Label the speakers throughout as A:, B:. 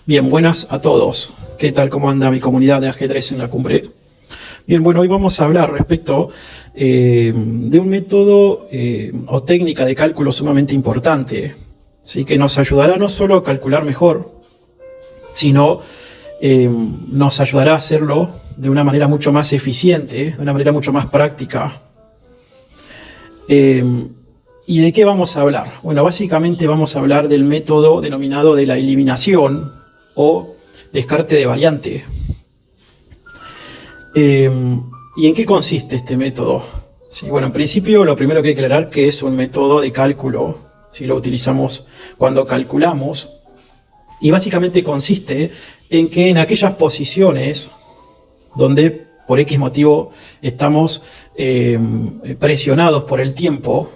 A: Bien, buenas a todos. ¿Qué tal? ¿Cómo anda mi comunidad de ajedrez en la cumbre? Bien, bueno, hoy vamos a hablar respecto de un método o técnica de cálculo sumamente importante, ¿sí? Que nos ayudará no solo a calcular mejor, sino nos ayudará a hacerlo de una manera mucho más eficiente, de una manera mucho más práctica. ¿Y de qué vamos a hablar? Bueno, básicamente vamos a hablar del método denominado de la eliminación o descarte de variante. ¿Y en qué consiste este método? Sí, bueno, en principio lo primero que hay que aclarar que es un método de cálculo, si lo utilizamos cuando calculamos, y básicamente consiste en que en aquellas posiciones donde por X motivo estamos presionados por el tiempo,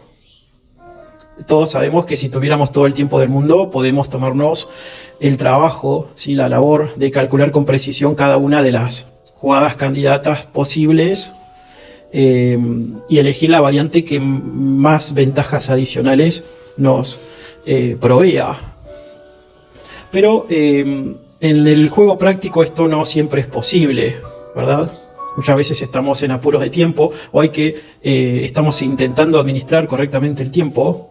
A: todos sabemos que si tuviéramos todo el tiempo del mundo podemos tomarnos el trabajo, ¿sí? La labor de calcular con precisión cada una de las jugadas candidatas posibles y elegir la variante que más ventajas adicionales nos provea. Pero en el juego práctico esto no siempre es posible, ¿verdad? Muchas veces estamos en apuros de tiempo o estamos intentando administrar correctamente el tiempo.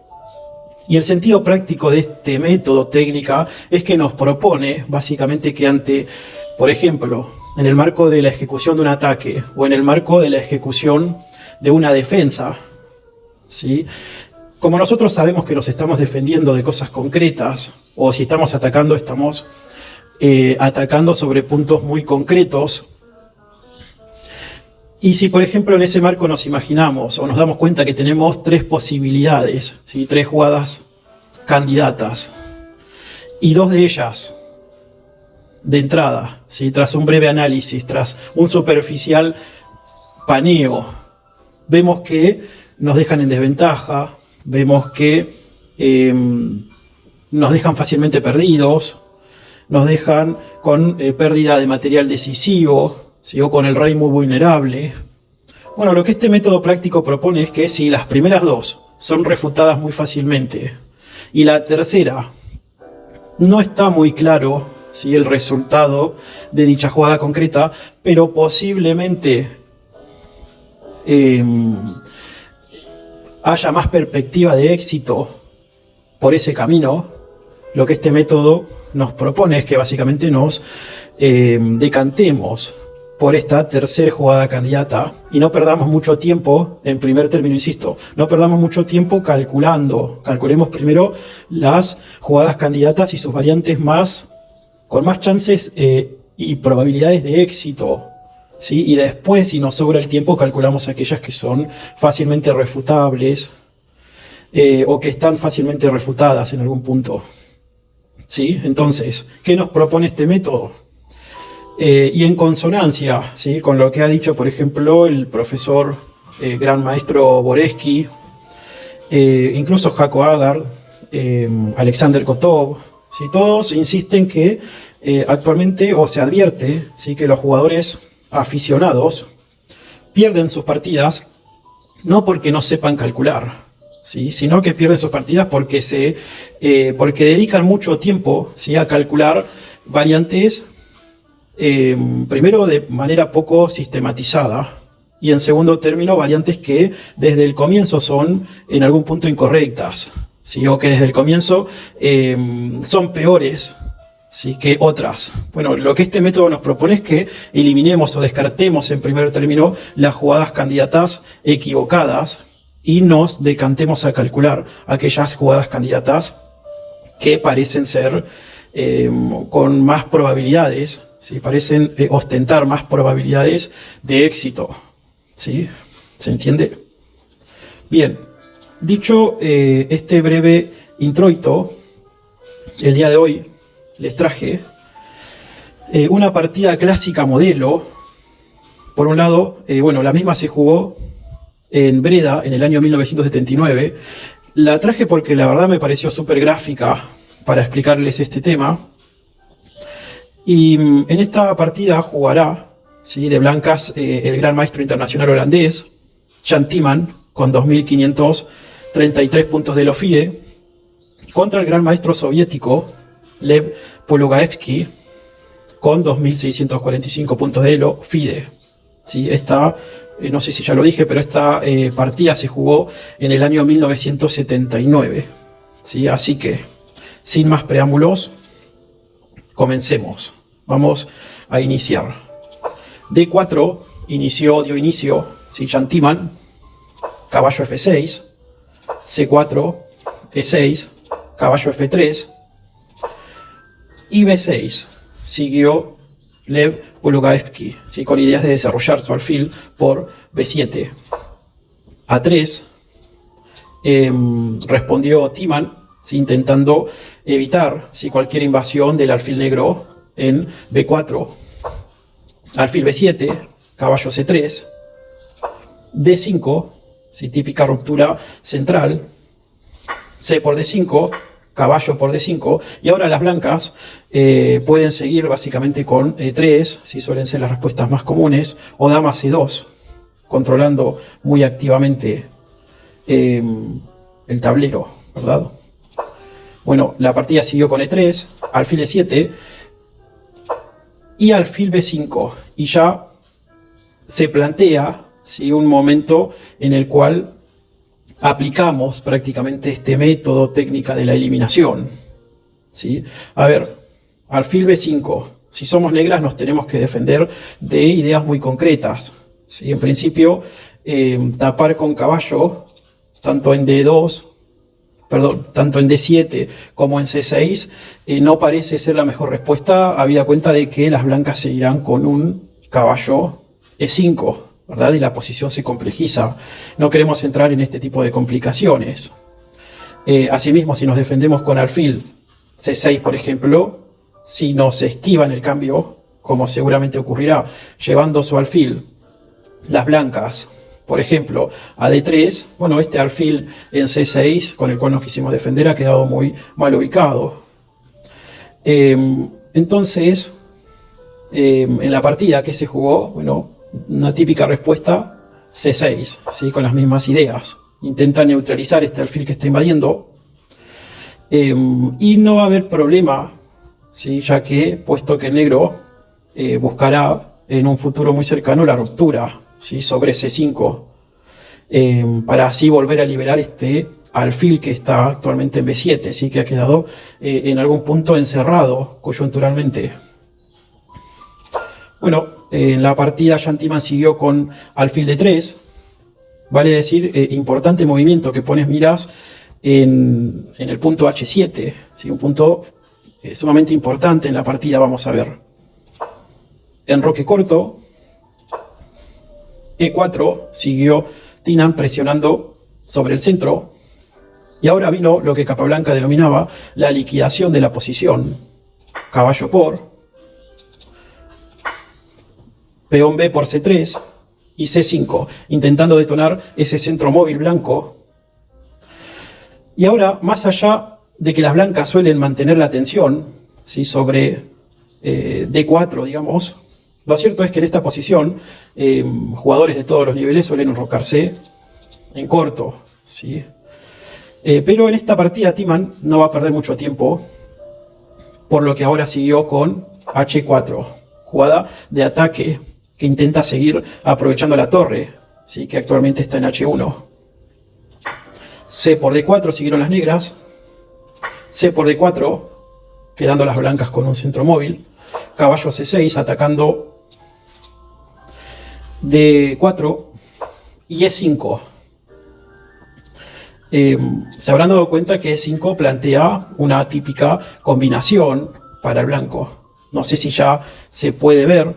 A: Y el sentido práctico de este método técnica es que nos propone básicamente que por ejemplo, en el marco de la ejecución de un ataque o en el marco de la ejecución de una defensa, ¿sí? Como nosotros sabemos que nos estamos defendiendo de cosas concretas, o si estamos atacando sobre puntos muy concretos, y si por ejemplo en ese marco nos imaginamos o nos damos cuenta que tenemos tres posibilidades, ¿sí? Tres jugadas candidatas, y dos de ellas de entrada, ¿sí? Tras un breve análisis, tras un superficial paneo, vemos que nos dejan en desventaja, vemos que nos dejan fácilmente perdidos, nos dejan con pérdida de material decisivo, ¿sí? O con el rey muy vulnerable. Bueno, lo que este método práctico propone es que si las primeras dos son refutadas muy fácilmente y la tercera no está muy claro, ¿sí? El resultado de dicha jugada concreta, pero posiblemente haya más perspectiva de éxito por ese camino, lo que este método nos propone es que básicamente nos decantemos por esta tercera jugada candidata y no perdamos mucho tiempo, en primer término insisto, no perdamos mucho tiempo calculando. Calculemos primero las jugadas candidatas y sus variantes con más chances y probabilidades de éxito, ¿sí? Y después, si nos sobra el tiempo, calculamos aquellas que son fácilmente refutables o que están fácilmente refutadas en algún punto, ¿sí? Entonces, ¿qué nos propone este método? Y en consonancia, ¿sí? Con lo que ha dicho, por ejemplo, el profesor gran maestro Boresky, incluso Jaco Agard, Alexander Kotov, ¿sí? Todos insisten que actualmente, o se advierte, ¿sí? Que los jugadores aficionados pierden sus partidas no porque no sepan calcular, ¿sí? Sino que pierden sus partidas porque dedican mucho tiempo, ¿sí? A calcular variantes, primero de manera poco sistematizada y en segundo término variantes que desde el comienzo son en algún punto incorrectas, ¿sí? O que desde el comienzo son peores, ¿sí? Que otras. Bueno, lo que este método nos propone es que eliminemos o descartemos en primer término las jugadas candidatas equivocadas y nos decantemos a calcular aquellas jugadas candidatas que parecen ser con más probabilidades, ¿sí? Parecen ostentar más probabilidades de éxito, ¿sí? ¿Se entiende? Bien, dicho este breve introito, el día de hoy les traje una partida clásica modelo. Por un lado, la misma se jugó en Breda en el año 1979. La traje porque la verdad me pareció súper gráfica para explicarles este tema. Y en esta partida jugará, ¿sí? De blancas el gran maestro internacional holandés, Jan Timman, con 2.533 puntos de lo FIDE, contra el gran maestro soviético Lev Polugaevsky con 2.645 puntos de elo, FIDE. ¿Sí? Esta, no sé si ya lo dije, pero esta partida se jugó en el año 1979. ¿Sí? Así que, sin más preámbulos, comencemos. Vamos a iniciar. D4 dio inicio, ¿sí? Jan Timman, caballo F6, C4, E6, caballo F3, y B6 siguió Lev Polugaevsky, ¿sí? Con ideas de desarrollar su alfil por B7. A3 respondió Timman, ¿sí? Intentando evitar, ¿sí? Cualquier invasión del alfil negro en B4. Alfil B7, caballo C3, D5, ¿sí? Típica ruptura central, C por D5, caballo por D5, y ahora las blancas pueden seguir básicamente con E3, ¿sí? Suelen ser las respuestas más comunes, o dama C2, controlando muy activamente el tablero, ¿verdad? Bueno, la partida siguió con E3, alfil E7 y alfil B5, y ya se plantea, ¿sí? Un momento en el cual aplicamos prácticamente este método, técnica de la eliminación, ¿sí? A ver, alfil B5, si somos negras nos tenemos que defender de ideas muy concretas, ¿sí? En principio, tapar con caballo, tanto en D7 como en C6, no parece ser la mejor respuesta, habida cuenta de que las blancas seguirán con un caballo E5, ¿verdad? Y la posición se complejiza. No queremos entrar en este tipo de complicaciones. Asimismo, si nos defendemos con alfil C6, por ejemplo, si nos esquivan el cambio, como seguramente ocurrirá, llevando su alfil, las blancas, por ejemplo, a D3, bueno, este alfil en C6, con el cual nos quisimos defender, ha quedado muy mal ubicado. Entonces, en la partida que se jugó, bueno, una típica respuesta, C6, ¿sí? Con las mismas ideas. Intenta neutralizar este alfil que está invadiendo. Y no va a haber problema, ¿sí? Ya que, puesto que el negro buscará en un futuro muy cercano la ruptura, ¿sí? Sobre C5, para así volver a liberar este alfil que está actualmente en B7, ¿sí? Que ha quedado en algún punto encerrado coyunturalmente. Bueno, en la partida Jan Timman siguió con alfil D3, vale decir, importante movimiento que pones miras en el punto H7, ¿sí? Un punto sumamente importante en la partida, vamos a ver. Enroque corto, E4 siguió Timman presionando sobre el centro, y ahora vino lo que Capablanca denominaba la liquidación de la posición, caballo por, peón B por C3 y C5, intentando detonar ese centro móvil blanco. Y ahora, más allá de que las blancas suelen mantener la atención, ¿sí? Sobre D4, digamos, lo cierto es que en esta posición jugadores de todos los niveles suelen enrocarse en corto, ¿sí? Pero en esta partida Timman no va a perder mucho tiempo, por lo que ahora siguió con H4, jugada de ataque que intenta seguir aprovechando la torre, ¿sí? Que actualmente está en H1. C por D4 siguieron las negras, C por D4, quedando las blancas con un centro móvil, caballo C6 atacando D4 y E5. Se habrán dado cuenta que E5 plantea una típica combinación para el blanco. No sé si ya se puede ver,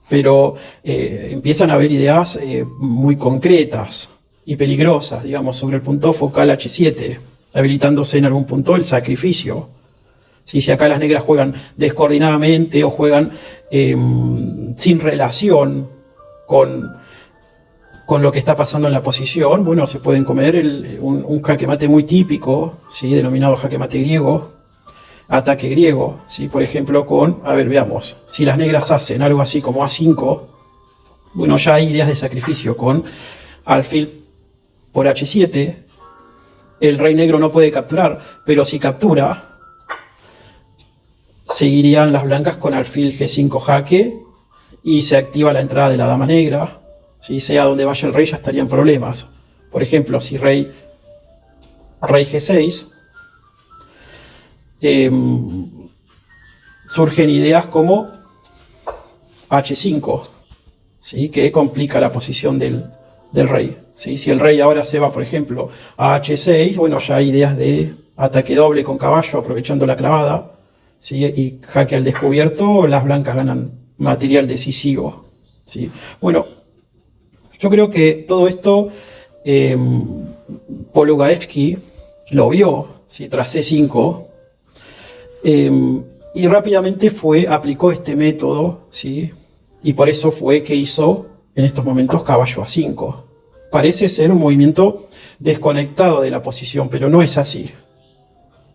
A: pero empiezan a haber ideas muy concretas y peligrosas, digamos, sobre el punto focal H7, habilitándose en algún punto el sacrificio. ¿Sí? Si acá las negras juegan descoordinadamente o juegan sin relación con lo que está pasando en la posición, bueno, se pueden comer un jaque mate muy típico, ¿sí? Denominado jaque mate griego, ataque griego, ¿sí? Por ejemplo, a ver, veamos, si las negras hacen algo así como A5, bueno, ya hay ideas de sacrificio con alfil por H7, el rey negro no puede capturar, pero si captura, seguirían las blancas con alfil G5 jaque y se activa la entrada de la dama negra. Si sea donde vaya el rey ya estarían problemas. Por ejemplo, si rey G6, surgen ideas como H5, ¿sí? Que complica la posición del rey. ¿Sí? Si el rey ahora se va, por ejemplo, a H6, bueno, ya hay ideas de ataque doble con caballo aprovechando la clavada, ¿sí? Y jaque al descubierto, las blancas ganan material decisivo, ¿sí? Bueno, yo creo que todo esto Polugaevsky lo vio, ¿sí? Tras C5, y rápidamente aplicó este método, ¿sí? Y por eso fue que hizo en estos momentos caballo A5. Parece ser un movimiento desconectado de la posición, pero no es así,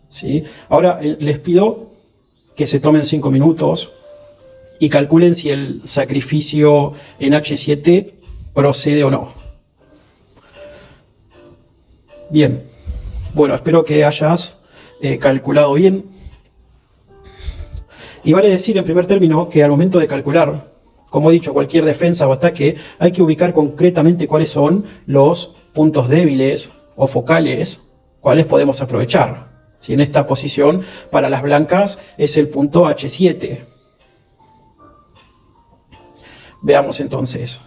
A: ¿sí? Ahora les pido que se tomen 5 minutos y calculen si el sacrificio en H7 procede o no. Bien, bueno, espero que hayas calculado bien. Y vale decir en primer término que al momento de calcular, como he dicho, cualquier defensa o ataque, hay que ubicar concretamente cuáles son los puntos débiles o focales, cuáles podemos aprovechar. Si en esta posición para las blancas es el punto H7. Veamos entonces.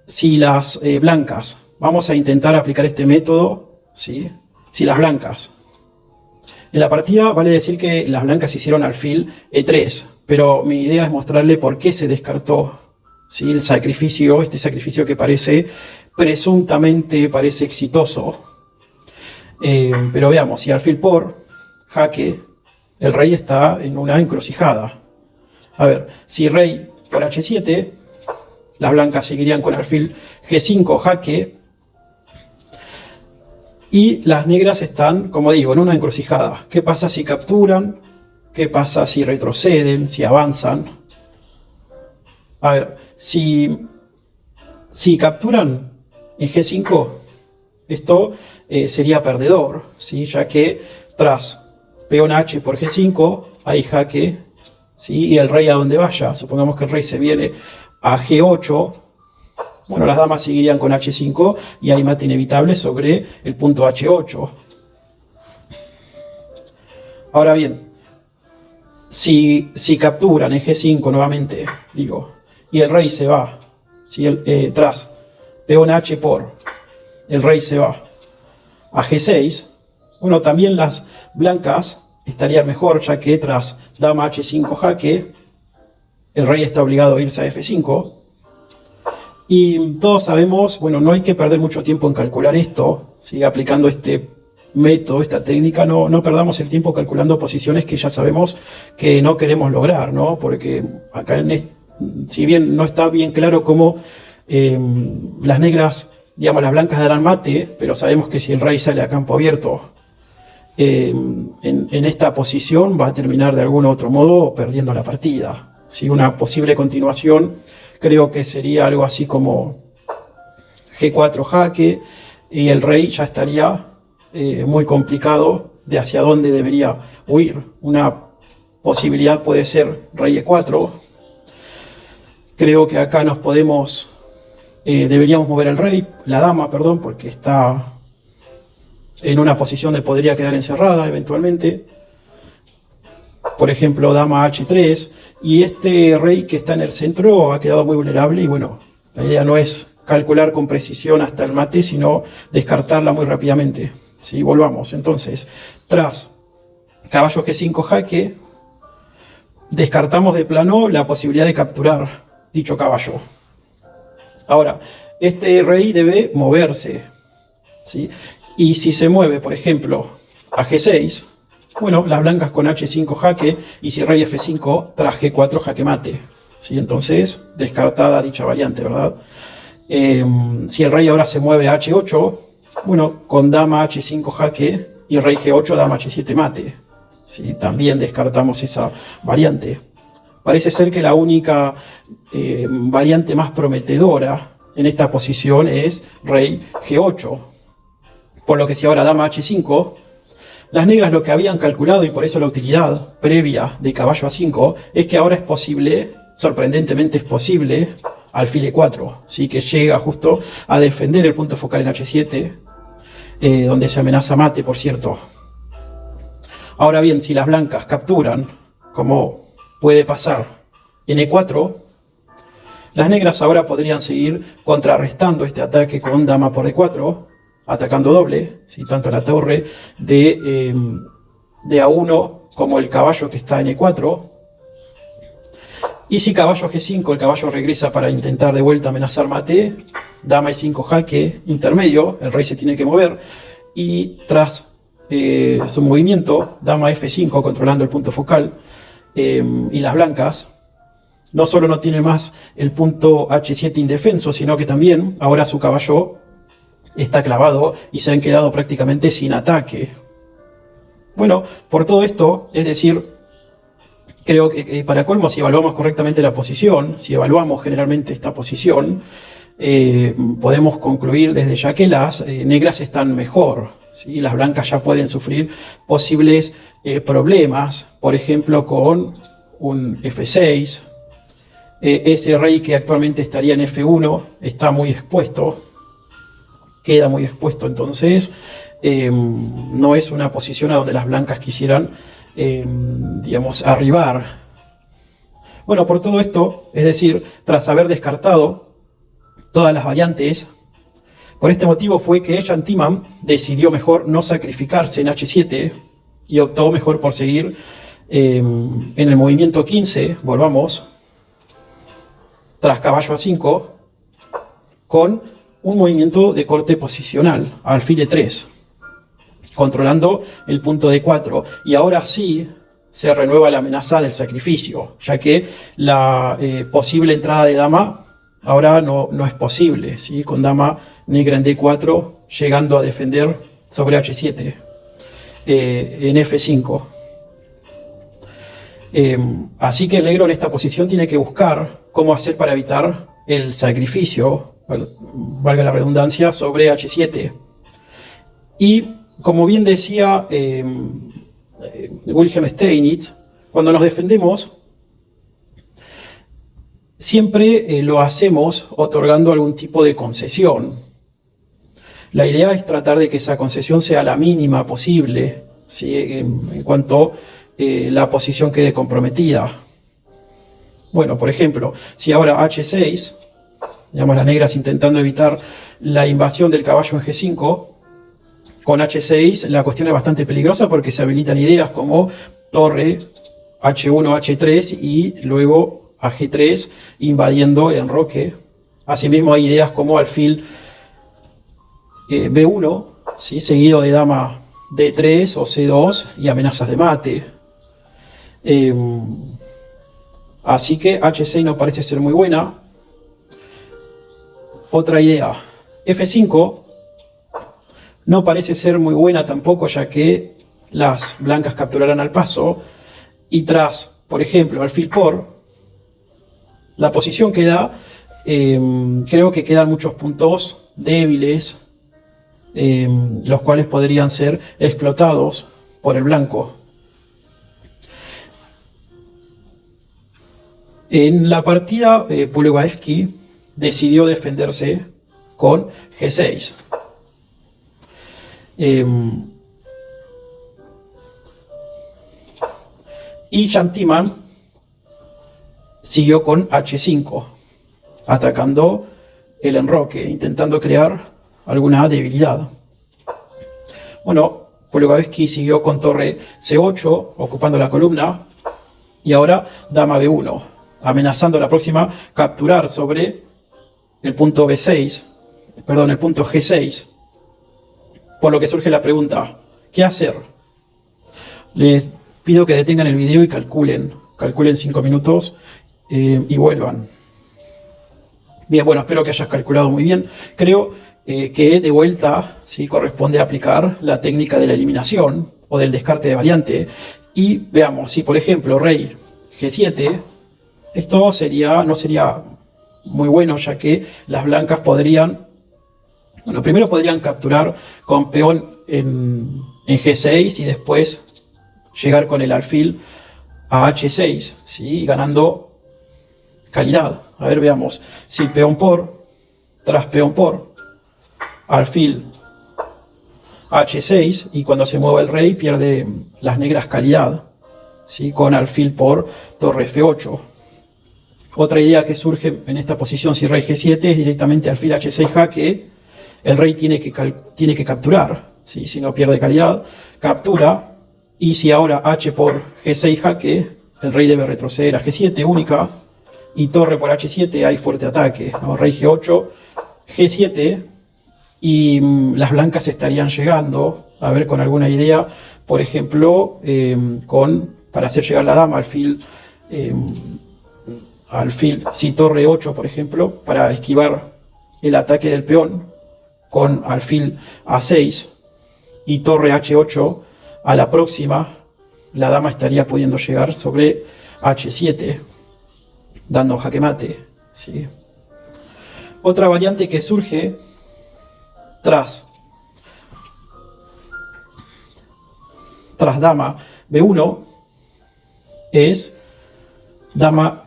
A: Si las blancas, vamos a intentar aplicar este método, ¿sí? Si las blancas, en la partida vale decir que las blancas hicieron alfil E3, pero mi idea es mostrarle por qué se descartó, ¿sí? El sacrificio, este sacrificio que presuntamente parece exitoso. Pero veamos, si alfil por jaque, el rey está en una encrucijada. A ver, si rey por H7, las blancas seguirían con alfil G5 jaque, y las negras están, como digo, en una encrucijada. ¿Qué pasa si capturan? ¿Qué pasa si retroceden? ¿Si avanzan? A ver, si capturan en G5, esto sería perdedor, ¿sí? Ya que tras peón H por G5 hay jaque, ¿sí? Y el rey a donde vaya, supongamos que el rey se viene a G8, bueno, las damas seguirían con H5 y hay mate inevitable sobre el punto H8. Ahora bien, si capturan en G5 nuevamente, digo, y el rey se va, ¿sí? Tras peón H por, el rey se va a G6, bueno, también las blancas estarían mejor, ya que tras dama H5 jaque, el rey está obligado a irse a F5. Y todos sabemos, bueno, no hay que perder mucho tiempo en calcular esto, ¿sí? Aplicando este método, esta técnica, no perdamos el tiempo calculando posiciones que ya sabemos que no queremos lograr, ¿no? Porque acá, si bien no está bien claro cómo las negras, digamos, las blancas darán mate, pero sabemos que si el rey sale a campo abierto en esta posición va a terminar de algún otro modo perdiendo la partida, ¿sí? Una posible continuación creo que sería algo así como G4 jaque, y el rey ya estaría muy complicado de hacia dónde debería huir. Una posibilidad puede ser rey E4. Creo que acá deberíamos mover el rey, la dama, perdón, porque está en una posición de podría quedar encerrada eventualmente. Por ejemplo, dama H3, y este rey que está en el centro ha quedado muy vulnerable, y bueno, la idea no es calcular con precisión hasta el mate, sino descartarla muy rápidamente. ¿Sí? Volvamos, entonces, tras caballo G5 jaque, descartamos de plano la posibilidad de capturar dicho caballo. Ahora, este rey debe moverse, ¿sí? Y si se mueve, por ejemplo, a G6, bueno, las blancas con H5 jaque, y si rey F5 tras G4 jaque mate, ¿sí? Entonces, descartada dicha variante, ¿verdad? Si el rey ahora se mueve a H8, bueno, con dama H5 jaque y rey G8, dama H7 mate, ¿sí? También descartamos esa variante. Parece ser que la única variante más prometedora en esta posición es rey G8, por lo que si ahora dama H5, Las negras lo que habían calculado, y por eso la utilidad previa de caballo A5, es que ahora es posible, sorprendentemente es posible, alfil E4, ¿sí? Que llega justo a defender el punto focal en H7, donde se amenaza mate, por cierto. Ahora bien, si las blancas capturan, como puede pasar en E4, las negras ahora podrían seguir contrarrestando este ataque con dama por D4, atacando doble, ¿sí? Tanto la torre de A1 como el caballo que está en E4. Y si caballo G5, el caballo regresa para intentar de vuelta amenazar mate, dama E5 jaque intermedio, el rey se tiene que mover, y tras su movimiento, dama F5 controlando el punto focal, y las blancas no solo no tienen más el punto H7 indefenso, sino que también ahora su caballo está clavado y se han quedado prácticamente sin ataque. Bueno, por todo esto, es decir, creo que para colmo, si evaluamos correctamente la posición, si evaluamos generalmente esta posición, podemos concluir desde ya que las negras están mejor, ¿sí? Las blancas ya pueden sufrir posibles problemas, por ejemplo con un F6, ese rey que actualmente estaría en F1 está muy expuesto, queda muy expuesto, entonces no es una posición a donde las blancas quisieran, digamos, arribar. Bueno, por todo esto, es decir, tras haber descartado todas las variantes, por este motivo fue que Jean Timan decidió mejor no sacrificarse en H7 y optó mejor por seguir en el movimiento 15, volvamos, tras caballo A5, con un movimiento de corte posicional, alfil E3, controlando el punto D4. Y ahora sí se renueva la amenaza del sacrificio, ya que la posible entrada de dama ahora no es posible, ¿sí? Con dama negra en D4, llegando a defender sobre H7, en F5. Así que el negro en esta posición tiene que buscar cómo hacer para evitar el sacrificio, valga la redundancia, sobre H7. Y como bien decía Wilhelm Steinitz, cuando nos defendemos, siempre lo hacemos otorgando algún tipo de concesión. La idea es tratar de que esa concesión sea la mínima posible, ¿sí? En cuanto la posición quede comprometida. Bueno, por ejemplo, si ahora H6, digamos las negras intentando evitar la invasión del caballo en G5, con H6 la cuestión es bastante peligrosa porque se habilitan ideas como torre, H1, H3 y luego a G3 invadiendo el enroque. Asimismo hay ideas como alfil B1, ¿sí? Seguido de dama D3 o C2 y amenazas de mate. Así que H6 no parece ser muy buena. Otra idea, F5 no parece ser muy buena tampoco, ya que las blancas capturarán al paso y tras, por ejemplo, alfil por, la posición queda, creo que quedan muchos puntos débiles, los cuales podrían ser explotados por el blanco. En la partida, Pulewaevsky decidió defenderse con G6. Y Jean Timan siguió con H5, atacando el enroque, intentando crear alguna debilidad. Bueno, Pulewaevsky siguió con torre C8, ocupando la columna, y ahora dama B1, amenazando la próxima capturar sobre el punto B6, perdón, el punto G6. Por lo que surge la pregunta, ¿qué hacer? Les pido que detengan el video y calculen 5 minutos y vuelvan. Bien, bueno, espero que hayas calculado muy bien. Creo que de vuelta sí corresponde aplicar la técnica de la eliminación o del descarte de variante. Y veamos, si por ejemplo rey G7, esto no sería muy bueno, ya que las blancas podrían Bueno, primero podrían capturar con peón en G6 y después llegar con el alfil a H6, ¿sí? Ganando calidad. A ver, veamos. Si peón por, tras peón por, alfil H6, y cuando se mueva el rey pierde las negras calidad, ¿sí? Con alfil por torre F8. Otra idea que surge en esta posición, si rey G7, es directamente alfil H6 jaque. El rey tiene que capturar, ¿sí? Si no pierde calidad, captura, y si ahora H por G6 jaque, el rey debe retroceder a G7 única, y torre por H7 hay fuerte ataque, ¿no? Rey G8, G7, y las blancas estarían llegando, a ver, con alguna idea, por ejemplo, para hacer llegar la dama, alfil, si torre 8, por ejemplo, para esquivar el ataque del peón, con alfil A6 y torre H8, a la próxima la dama estaría pudiendo llegar sobre H7, dando jaque mate, ¿sí? Otra variante que surge tras dama B1 es dama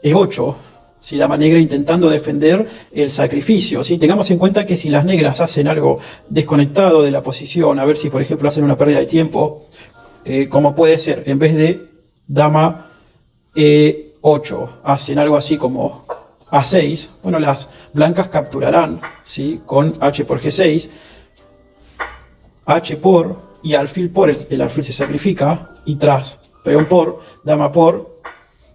A: E8, ¿sí? Dama negra intentando defender el sacrificio, ¿sí? Tengamos en cuenta que si las negras hacen algo desconectado de la posición, a ver si por ejemplo hacen una pérdida de tiempo, como puede ser, en vez de dama E8, hacen algo así como A6, bueno, las blancas capturarán, ¿sí? Con H por G6, H por y alfil por, el alfil se sacrifica, y tras peón por, dama por,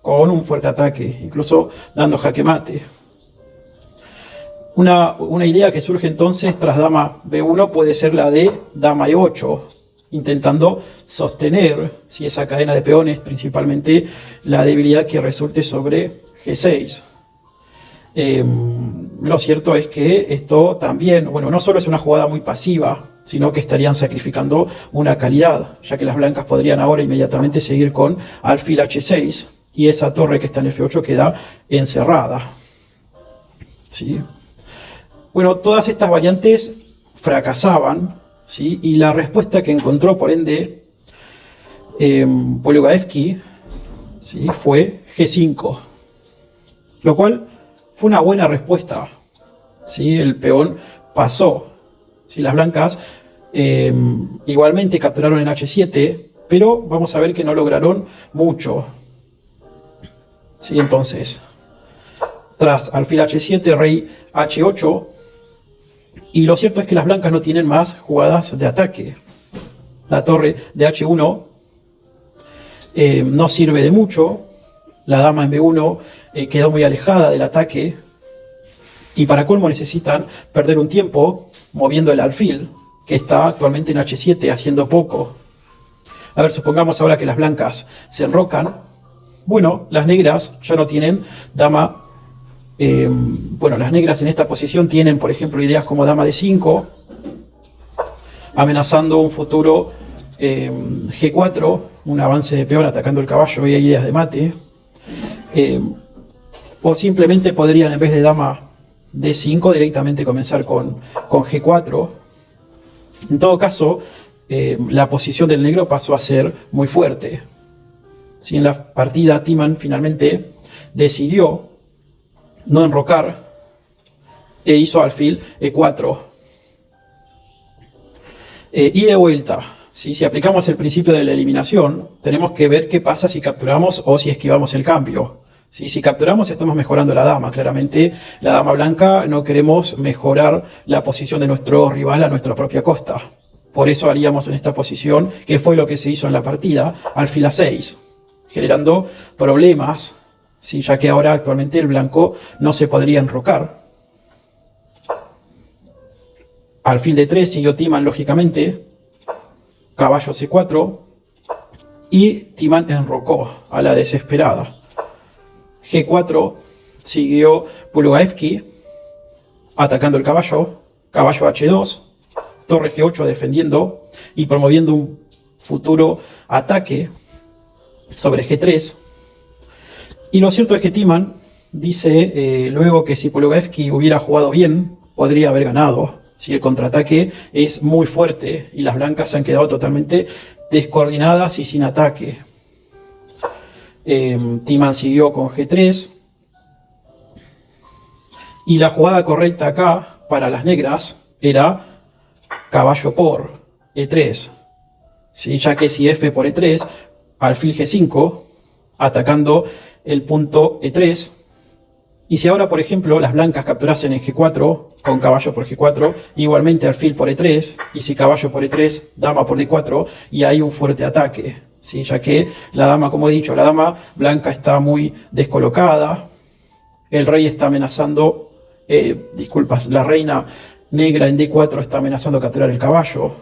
A: con un fuerte ataque, incluso dando jaque mate. Una idea que surge entonces tras dama B1 puede ser la de dama E8, intentando sostener, si esa cadena de peones, principalmente la debilidad que resulte sobre G6. Lo cierto es que esto también, bueno, no solo es una jugada muy pasiva, sino que estarían sacrificando una calidad, ya que las blancas podrían ahora inmediatamente seguir con alfil H6, y esa torre que está en F8 queda encerrada, ¿sí? Bueno, todas estas variantes fracasaban, ¿sí? Y la respuesta que encontró, por ende, Polugaevsky, ¿sí? Fue G5, lo cual fue una buena respuesta, ¿sí? El peón pasó, ¿sí? Las blancas igualmente capturaron en H7, pero vamos a ver que no lograron mucho, ¿sí? Entonces, tras alfil H7, rey H8, y lo cierto es que las blancas no tienen más jugadas de ataque. La torre de H1 no sirve de mucho, la dama en B1 quedó muy alejada del ataque, y para colmo necesitan perder un tiempo moviendo el alfil, que está actualmente en H7 haciendo poco. A ver, supongamos ahora que las blancas se enrocan. Bueno, las negras ya no tienen dama. Bueno, las negras en esta posición tienen, por ejemplo, ideas como dama D5, amenazando un futuro G4, un avance de peón atacando el caballo, y hay ideas de mate. O simplemente podrían, en vez de dama D5, directamente comenzar con G4. En todo caso, la posición del negro pasó a ser muy fuerte. Si en la partida Timan finalmente decidió no enrocar e hizo alfil E4. Y de vuelta, ¿sí? Si aplicamos el principio de la eliminación, tenemos que ver qué pasa si capturamos o si esquivamos el cambio. ¿Sí? Si capturamos, estamos mejorando la dama. Claramente, la dama blanca no queremos mejorar la posición de nuestro rival a nuestra propia costa. Por eso haríamos en esta posición, que fue lo que se hizo en la partida, alfil A6, generando problemas, ¿sí? Ya que ahora actualmente el blanco no se podría enrocar. Alfil D3 siguió Timan lógicamente, caballo C4, y Timan enrocó a la desesperada. G4 siguió Polugaevsky atacando el caballo, caballo H2, torre G8 defendiendo y promoviendo un futuro ataque sobre G3. Y lo cierto es que Timan dice luego que si Polugaevsky hubiera jugado bien, podría haber ganado, ¿sí? El contraataque es muy fuerte y las blancas se han quedado totalmente descoordinadas y sin ataque. Timan siguió con G3. Y la jugada correcta acá para las negras era caballo por E3. ¿Sí? Ya que si F por E3, alfil G5, atacando el punto E3. Y si ahora, por ejemplo, las blancas capturasen en G4 con caballo por G4, igualmente alfil por E3, y si caballo por E3, dama por D4, y hay un fuerte ataque, ¿sí? Ya que la dama, como he dicho, la dama blanca está muy descolocada, el rey está amenazando, la reina negra en D4 está amenazando capturar el caballo.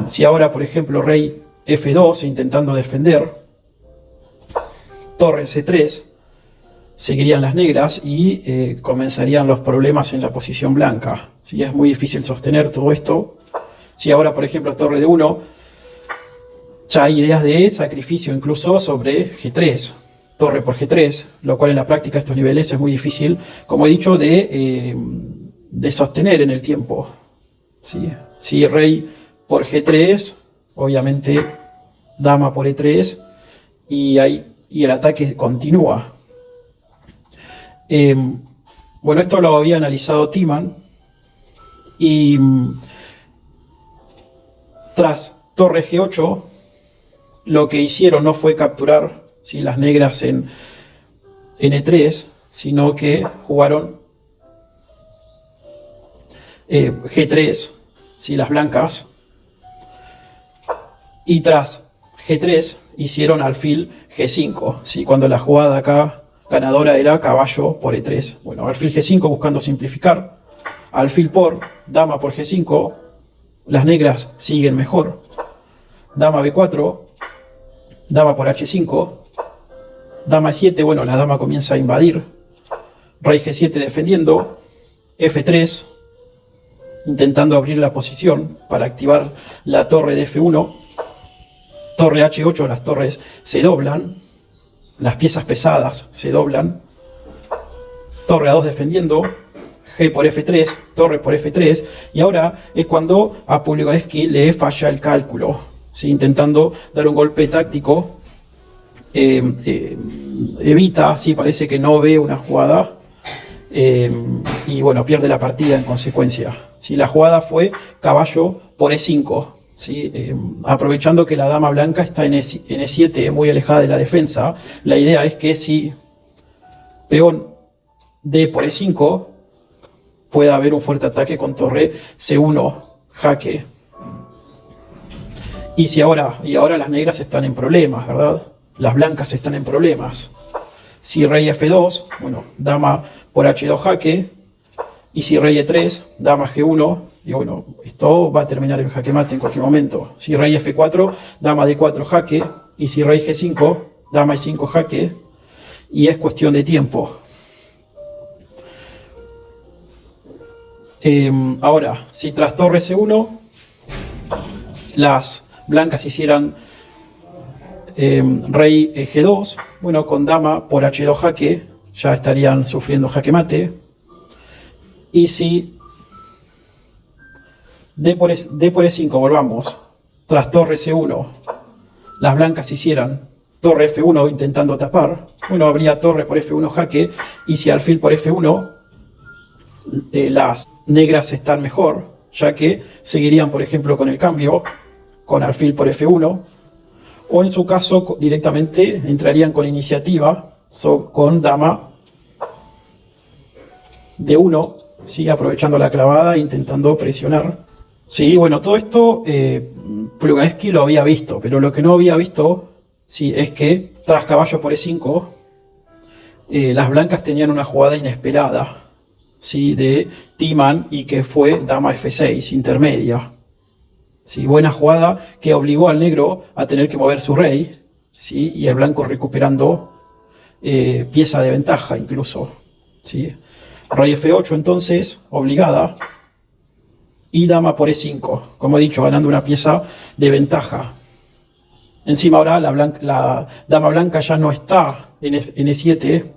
A: Si ahora, por ejemplo, rey F2 intentando defender, torre C3, seguirían las negras y comenzarían los problemas en la posición blanca. ¿Sí? Es muy difícil sostener todo esto. Si ahora, por ejemplo, torre de 1, ya hay ideas de sacrificio incluso sobre G3, torre por G3, lo cual en la práctica estos niveles es muy difícil, como he dicho, de sostener en el tiempo. ¿Sí? Si rey por G3, obviamente dama por E3, y el ataque continúa. Bueno, esto lo había analizado Timan y tras torre G8 lo que hicieron no fue capturar, ¿sí?, las negras en E3, sino que jugaron G3, ¿sí?, las blancas, y tras G3 hicieron alfil G5, ¿sí?, cuando la jugada acá ganadora era caballo por E3. Bueno, alfil G5 buscando simplificar, alfil por, dama por G5, las negras siguen mejor, dama B4, dama por H5, dama E7, bueno, la dama comienza a invadir, rey G7 defendiendo, F3, intentando abrir la posición para activar la torre de F1, torre H8, las torres se doblan, las piezas pesadas se doblan, torre A2 defendiendo, G por F3, torre por F3, y ahora es cuando a Pugliaevski le falla el cálculo, ¿sí?, intentando dar un golpe táctico, evita, sí, parece que no ve una jugada, y bueno, pierde la partida en consecuencia. ¿Sí? La jugada fue caballo por E5. ¿Sí? Aprovechando que la dama blanca está en E7, muy alejada de la defensa, la idea es que si peón D por E5, pueda haber un fuerte ataque con torre C1, jaque. Y ahora las negras están en problemas, ¿verdad? Las blancas están en problemas. Si rey F2, bueno, dama por H2 jaque, y si rey E3, dama G1, y bueno, esto va a terminar en jaque mate en cualquier momento. Si rey F4, dama D4 jaque, y si rey G5, dama E5 jaque, y es cuestión de tiempo. Ahora, si tras torre C1, las blancas hicieran rey G2, bueno, con dama por H2 jaque, ya estarían sufriendo jaque mate. Y si D por E5, volvamos, tras torre C1, las blancas hicieran torre F1 intentando tapar, bueno, habría torre por F1 jaque, y si alfil por F1, las negras están mejor, ya que seguirían, por ejemplo, con el cambio, con alfil por F1, o en su caso directamente entrarían con iniciativa, con dama D1, ¿sí?, aprovechando la clavada e intentando presionar. Sí, bueno, todo esto Pugliaevski lo había visto, pero lo que no había visto, sí, es que tras caballo por E5, las blancas tenían una jugada inesperada, ¿sí?, de Timan, y que fue dama F6, intermedia. ¿Sí? Buena jugada que obligó al negro a tener que mover su rey, ¿sí?, y el blanco recuperando pieza de ventaja incluso. ¿Sí? Rey F8 entonces, obligada, y dama por E5, como he dicho, ganando una pieza de ventaja. Encima ahora la dama blanca ya no está en E7,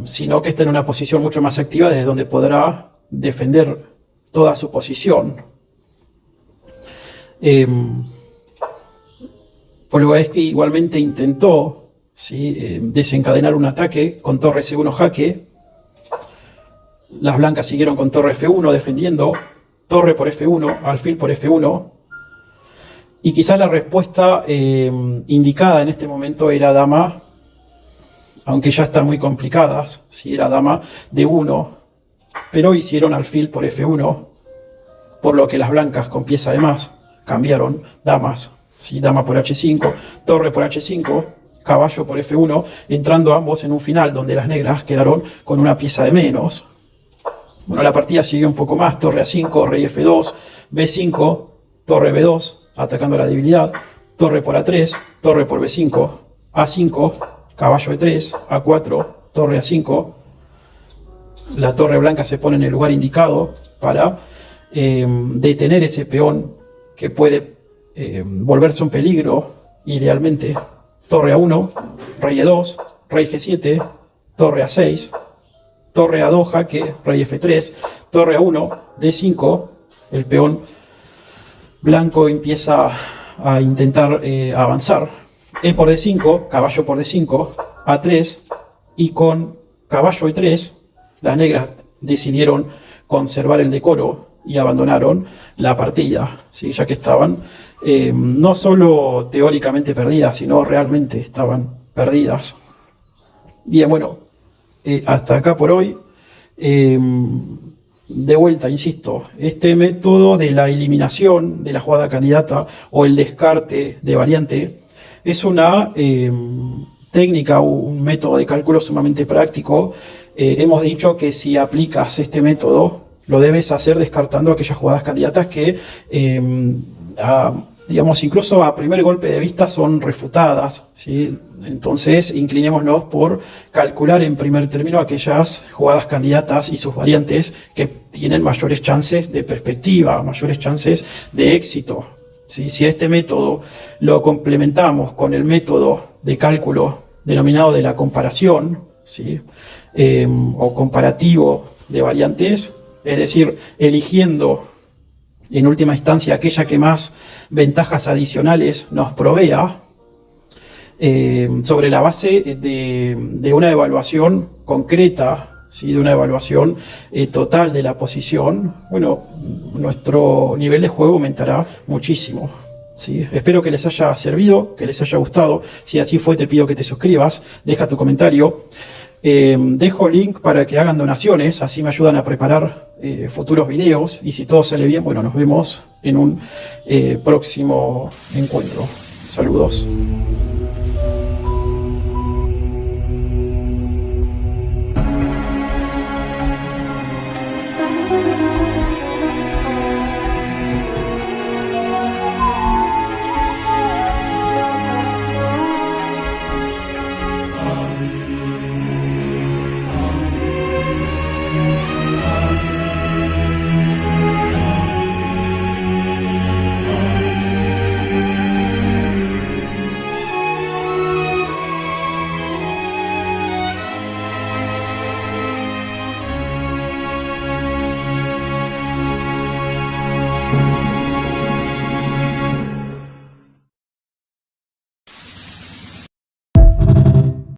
A: sino que está en una posición mucho más activa desde donde podrá defender toda su posición. Pologaevsky igualmente intentó, ¿sí?, desencadenar un ataque con torre C1 jaque. Las blancas siguieron con torre F1 defendiendo, torre por F1, alfil por F1. Y quizás la respuesta indicada en este momento era dama, aunque ya están muy complicadas, ¿sí?, era dama D1, pero hicieron alfil por F1, por lo que las blancas con pieza de más cambiaron damas, ¿sí?, dama por H5, torre por H5, caballo por F1, entrando ambos en un final donde las negras quedaron con una pieza de menos. Bueno, la partida sigue un poco más, torre A5, rey F2, B5, torre B2, atacando la debilidad, torre por A3, torre por B5, A5, caballo E3, A4, torre A5. La torre blanca se pone en el lugar indicado para detener ese peón que puede volverse un peligro, idealmente. Torre A1, rey E2, rey G7, torre A6, torre A2 jaque, rey F3, torre A1, D5, el peón blanco empieza a intentar avanzar. E por D5, caballo por D5, A3, y con caballo E3, las negras decidieron conservar el decoro y abandonaron la partida, ¿sí?, ya que estaban no solo teóricamente perdidas, sino realmente estaban perdidas. Bien, bueno, hasta acá por hoy. De vuelta, insisto, este método de la eliminación de la jugada candidata o el descarte de variante es una técnica o un método de cálculo sumamente práctico. Hemos dicho que si aplicas este método, lo debes hacer descartando aquellas jugadas candidatas que, digamos, incluso a primer golpe de vista son refutadas, ¿sí? Entonces, inclinémonos por calcular en primer término aquellas jugadas candidatas y sus variantes que tienen mayores chances de perspectiva, mayores chances de éxito, ¿sí? Si este método lo complementamos con el método de cálculo denominado de la comparación, ¿sí?, o comparativo de variantes, es decir, eligiendo en última instancia aquella que más ventajas adicionales nos provea, sobre la base de una evaluación concreta, ¿sí?, de una evaluación total de la posición, bueno, nuestro nivel de juego aumentará muchísimo, ¿sí? Espero que les haya servido, que les haya gustado. Si así fue, te pido que te suscribas, deja tu comentario. Dejo link para que hagan donaciones, así me ayudan a preparar futuros videos, y si todo sale bien, bueno, nos vemos en un próximo encuentro. Saludos.